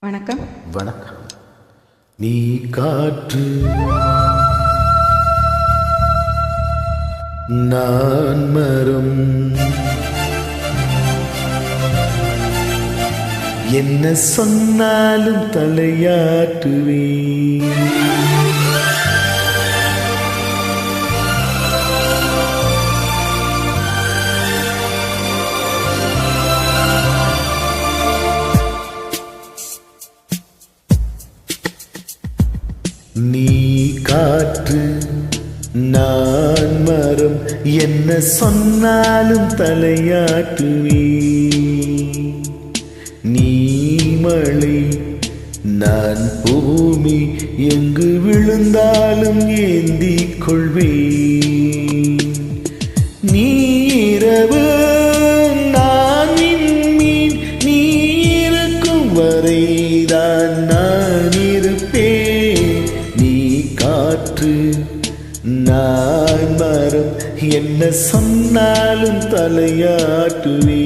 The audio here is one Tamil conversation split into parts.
வணக்கம். வணக்கம். நீ காற்று, நான் மரம், என்ன சொன்னாலும் தலையாட்டுவேன். நீ காற்று, நான் மரம், என்ன சொன்னாலும் தலையாட்டுவே. நீ மழை, நான் பூமி, எங்கு விழுந்தாலும் ஏந்திக் கொள்வே. நீ இரவு, நான் விண்மீன், நீ இருக்கும் வரைதான் நான் இருப்பேன். நீ காற்று, நான் மரம், என்ன சொன்னாலும் தலையாட்டுவே.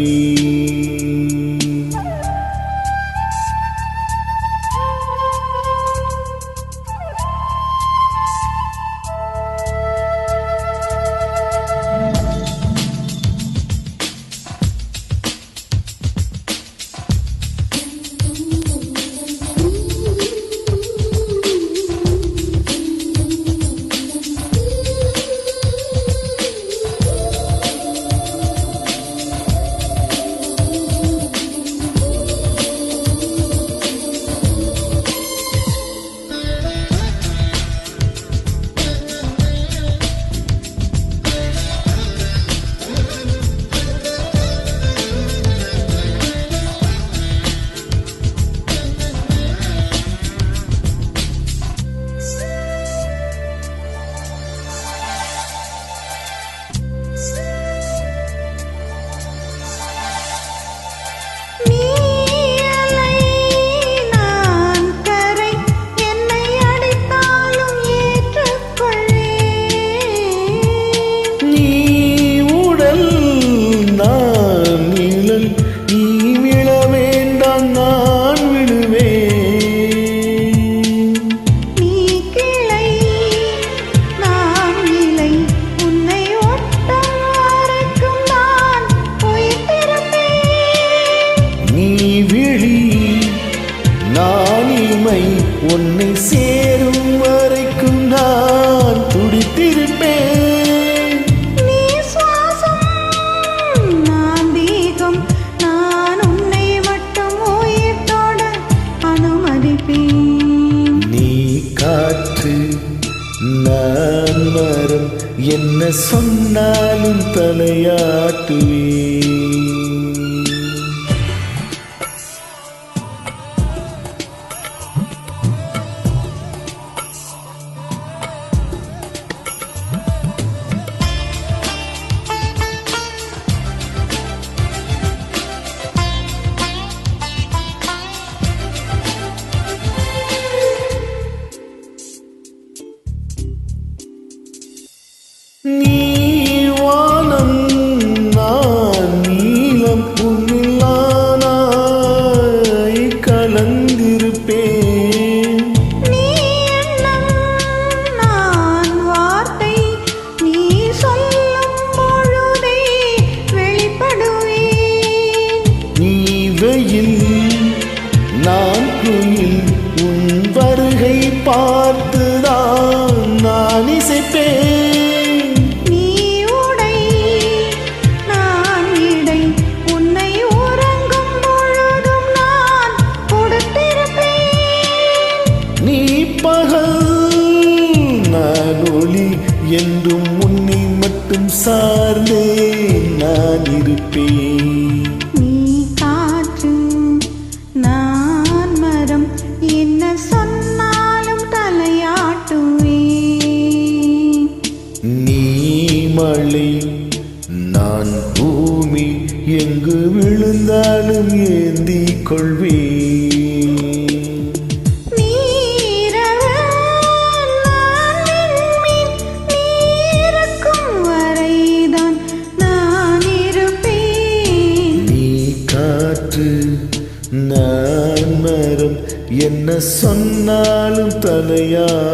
உன்னை சேரும் வரைக்கும் நான் துடித்திருப்பேன். நீ சுவாசம், நான் தீகம், நான் உன்னை மட்டும் உயிர்த்தோட அனுமதிப்பேன். நீ காற்று, நான் மரம், என்ன சொன்னாலும் தலையாட்டுவேன். நீ வானம், நான் நீலம், உன்னிலானாய் கலந்திருப்பேன். நீ எண்ணம், நான் வார்த்தை, நீ சொல்லும் பொழுதே வெளிப்படுவேன். நீ வெயில், நான் குயில், உன் வருகை பார்த்துதான் நான் இசைப்பேன். என்றும் உன்னை மட்டும் சார்ந்தே நான் இருப்பேன். நீ காற்று, நான் மரம், என்ன சொன்னாலும் தலையாட்டுவேன். நீ மழை, நான் பூமி, எங்கு விழுந்தாலும் ஏந்திக் கொள்வேன். நான் நான் மரம் என்ன சொன்னாலும் தலையாட்டுவேன்.